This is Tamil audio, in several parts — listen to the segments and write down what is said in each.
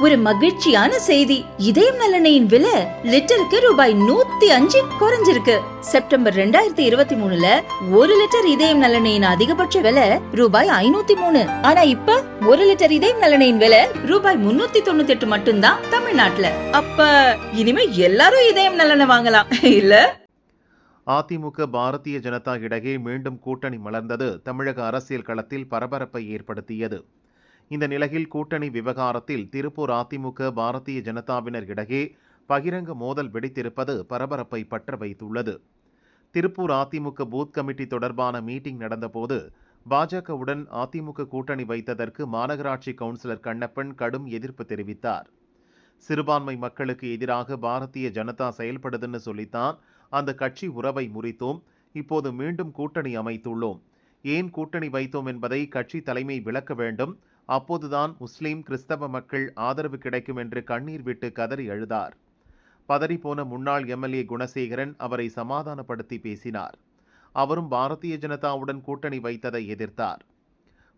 ஒரு மகிழ்ச்சியான செய்தி. இதயம் நல்லெண்ணெயின் விலை லிட்டருக்கு ரூபாய் 105 குறைஞ்சிருக்கு. செப்டம்பர் 2023ல 1 லிட்டர் இதயம் நல்லெண்ணெயின் அதிகபட்ச விலை ரூபாய் 503. ஆனா இப்ப 1 லிட்டர் இதயம் நல்லெண்ணெயின் விலை ரூபாய் 398 மட்டும்தான் தமிழ்நாட்டுல. அப்ப இனிமே எல்லாரும் இதயம் நல்லெண்ணெய் வாங்கலாம் இல்ல? அதிமுக பாரதிய ஜனதா இடையே மீண்டும் கூட்டணி மலர்ந்தது தமிழக அரசியல் களத்தில் பரபரப்பை ஏற்படுத்தியது. இந்த நிலையில் கூட்டணி விவகாரத்தில் திருப்பூர் அதிமுக பாரதிய ஜனதாவினர் இடையே பகிரங்க மோதல் வெடித்திருப்பது பரபரப்பை பற்ற வைத்துள்ளது. திருப்பூர் அதிமுக பூத் கமிட்டி தொடர்பான மீட்டிங் நடந்தபோது பாஜகவுடன் அதிமுக கூட்டணி வைத்ததற்கு மாநகராட்சி கவுன்சிலர் கண்ணப்பன் கடும் எதிர்ப்பு தெரிவித்தார். சிறுபான்மை மக்களுக்கு எதிராக பாரதிய ஜனதா செயல்படுதுன்னு சொல்லித்தான் அந்த கட்சி உறவை முறித்தோம். இப்போது மீண்டும் கூட்டணி அமைத்துள்ளோம். ஏன் கூட்டணி வைத்தோம் என்பதை கட்சி தலைமை விளக்க வேண்டும். அப்போதுதான் முஸ்லிம் கிறிஸ்தவ மக்கள் ஆதரவு கிடைக்கும் என்று கண்ணீர் விட்டு கதறி அழுதார். பதறிப்போன முன்னாள் எம்எல்ஏ குணசேகரன் அவரை சமாதானப்படுத்தி பேசினார். அவரும் பாரதிய ஜனதாவுடன் கூட்டணி வைத்ததை எதிர்த்தார்.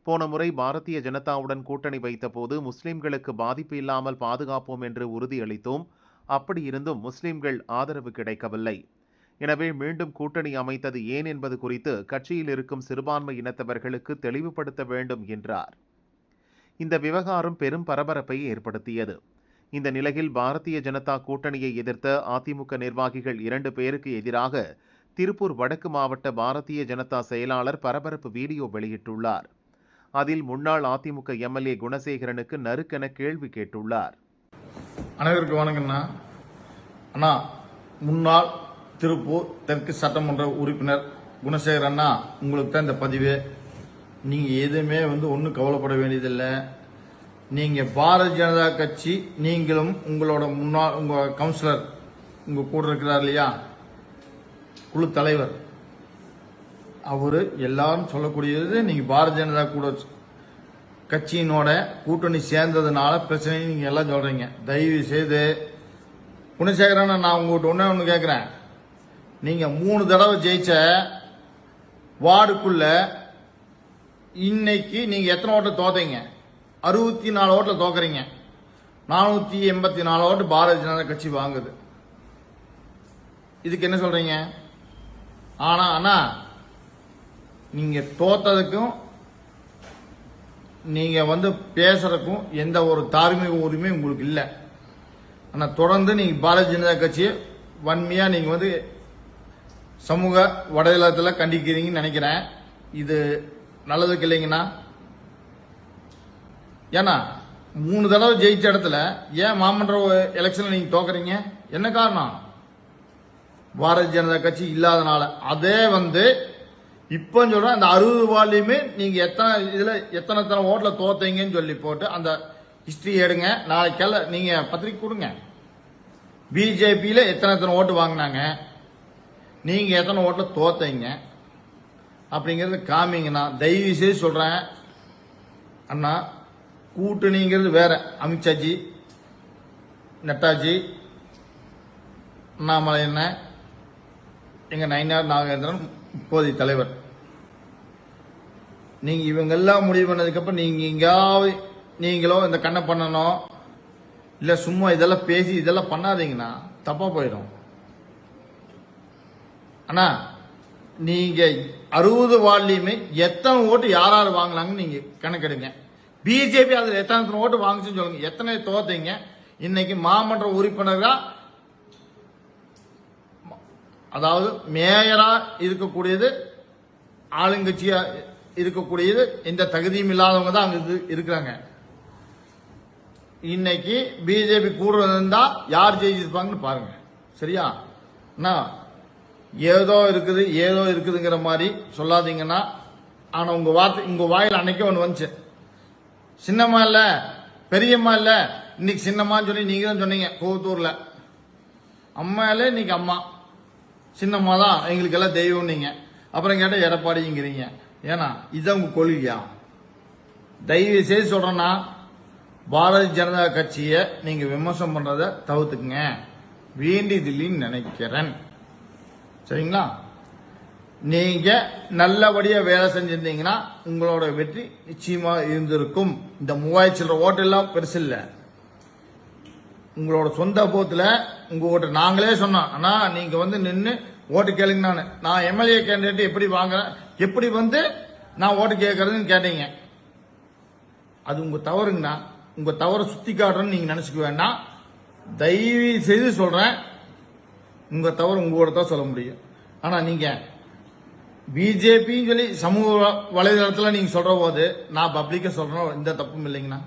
போன முறை பாரதிய ஜனதாவுடன் கூட்டணி வைத்தபோது முஸ்லிம்களுக்கு பாதிப்பு இல்லாமல் பாதுகாப்போம் என்று உறுதியளித்தோம். அப்படி இருந்தும் முஸ்லிம்கள் ஆதரவு கிடைக்கவில்லை. எனவே மீண்டும் கூட்டணி அமைத்தது ஏன் என்பது குறித்து கட்சியில் இருக்கும் சிறுபான்மை இனத்தவர்களுக்கு தெளிவுபடுத்த வேண்டும் என்றார். இந்த விவகாரம் பெரும் பரபரப்பை ஏற்படுத்தியது. இந்த நிலையில் பாரதிய ஜனதா கூட்டணியை எதிர்த்த அதிமுக நிர்வாகிகள் 2 பேருக்கு எதிராக திருப்பூர் வடக்கு மாவட்ட பாரதிய ஜனதா செயலாளர் பரபரப்பு வீடியோ வெளியிட்டுள்ளார். அதில் முன்னாள் அதிமுக எம்எல்ஏ குணசேகரனுக்கு நறுக்கென கேள்வி கேட்டுள்ளார். அனைவருக்கும் வணக்கம்ண்ணா. அண்ணா, முன்னாள் திருப்பூர் தெற்கு சட்டமன்ற உறுப்பினர் குணசேகர் அண்ணா, உங்களுக்கு தான் இந்த பதிவு. நீங்கள் எதுவுமே ஒன்றும் கவலைப்பட வேண்டியதில்லை. நீங்கள் பாரதிய ஜனதா கட்சி, நீங்களும் உங்களோட முன்னாள் உங்கள் கவுன்சிலர் உங்கள் கூட இருக்கிறார் இல்லையா, குழு தலைவர், அவர் எல்லாரும் சொல்லக்கூடியது நீங்கள் பாரதிய ஜனதா கூட கட்சியினோட கூட்டணி சேர்ந்ததுனால பிரச்சனை நீங்கள் எல்லாம் சொல்கிறீங்க. தயவு செய்து குணசேகரன், நான் உங்கள்கிட்ட ஒன்று கேட்குறேன். நீங்கள் 3 தடவை ஜெயிச்ச வார்டுக்குள்ள இன்னைக்கு நீங்க எத்தனை ஓட்டு தோத்தீங்க? 64 ஓட்டுல தோக்குறீங்க. 484 ஓட்டு பாரதிய ஜனதா கட்சி வாங்குது. இதுக்கு என்ன சொல்றீங்க? ஆனா நீங்க தோத்ததுக்கும் நீங்க பேசுறதுக்கும் எந்த ஒரு தார்மீக உரிமையும் உங்களுக்கு இல்லை. ஆனா தொடர்ந்து நீங்க பாரதிய ஜனதா கட்சியை வன்மையா நீங்க சமூக வலைதளத்தில் கண்டிக்கிறீங்கன்னு நினைக்கிறேன். இது நல்லதுக்கு இல்லைங்கண்ணா. ஏன்னா 3 தடவை ஜெயிச்ச இடத்துல ஏன் மாமன்ற எலெக்ஷன்ல நீங்க தோக்குறீங்க? என்ன காரணம்? பாரதிய ஜனதா கட்சி இல்லாதனால. அதே இப்ப சொல்ற அந்த 60 வார்டுலயுமே நீங்க எத்தனை ஓட்டுல தோத்தீங்கன்னு சொல்லி போட்டு அந்த ஹிஸ்டரி எடுங்க. நாளைக்கு நீங்க பத்திரிக்கை கொடுங்க. பிஜேபியில எத்தனை ஓட்டு வாங்கினாங்க, நீங்க எத்தனை ஓட்டுல தோத்தீங்க அப்படிங்கறது காமிங்கண்ணா. தயவு செய்து சொல்றேன் அண்ணா, கூட்டணிங்கிறது வேற. அமித்ஷாஜி, நட்டாஜி, அண்ணாமலை அண்ணன், எங்க நயினார் நாகேந்திரன் இப்போதைய தலைவர், நீங்க இவங்கெல்லாம் முடிவு பண்ணதுக்கு அப்புறம் நீங்க எங்காவது நீங்களோ இந்த கண்ணை பண்ணணும் இல்ல சும்மா இதெல்லாம் பேசி இதெல்லாம் பண்ணாதீங்கன்னா தப்பா போயிடும். அண்ணா, நீங்க 60 வார்டுலயுமே எத்தனை ஓட்டு யாராரு வாங்கலாங்கன்னு நீங்க கணக்கெடுங்க. பிஜேபி அதுல எத்தனை ஓட்டு வாங்குச்சுன்னு சொல்லுங்க. எத்தனை தோத்தீங்க? இன்னைக்கு மாமன்ற உறுப்பினரா, அதாவது மேயரா இருக்கக்கூடியது, ஆளுங்கட்சியா இருக்கக்கூடியது, எந்த தகுதியும் இல்லாதவங்க தான் அங்க இருக்கிறாங்க. இன்னைக்கு பிஜேபி கூட இருந்தா யார் ஜெயிச்சிருப்பாங்கன்னு பாருங்க. சரியா? ஏதோ இருக்குதுங்கிற மாதிரி சொல்லாதீங்கன்னா. ஆனா உங்க வாயில் அன்னைக்கு ஒன்று வந்துச்சு. சின்னம்மா இல்ல பெரியம்மா இல்ல, இன்னைக்கு சின்னம்மான்னு சொல்லி நீங்க தான் சொன்னீங்க கோவத்தூர்ல. அம்மா இல்ல, இன்னைக்கு அம்மா. சின்னம்மா தான் எங்களுக்கு எல்லாம் தெய்வம் நீங்க. அப்புறம் கேட்ட எடப்பாடிங்கிறீங்க. ஏன்னா இதுதான் உங்க கொள்கையா? தயவு செய்து சொல்றேன்னா, பாரதிய ஜனதா கட்சியை நீங்க விமர்சனம் பண்றத தவிர்த்துக்குங்க. வேண்டியதில்லைன்னு நினைக்கிறேன். சரிங்களா? நீங்க நல்லபடியா வேலை செஞ்சிருந்தீங்கன்னா உங்களோட வெற்றி நிச்சயமா இருந்திருக்கும். இந்த 3000 சில்லற ஓட்டு எல்லாம் பெருசு இல்ல. உங்களோட சொந்த பூத்துல உங்ககிட்ட நாங்களே சொன்னோம், அண்ணா நீங்க வந்து நின்று ஓட்டு கேளுங்க. நான் எம்எல்ஏ கேண்டிடேட் எப்படி வாங்குறேன், எப்படி வந்து நான் ஓட்டு கேட்கறதுன்னு கேட்டீங்க. அது உங்க தவறுங்கண்ணா. உங்க தவறை சுத்தி காட்டுறேன்னு நீங்க நினைச்சுக்க வேண்டாம். தயவு செய்து சொல்றேன், உங்க தவறு உங்களோட தான் சொல்ல முடியும். ஆனா நீங்க பிஜேபின்னு சொல்லி சமூக வலைதளத்துல நீங்க சொல்ற போது நான் பப்ளிக்கா சொல்றேன், எந்த தப்பும் இல்லைங்கண்ணா.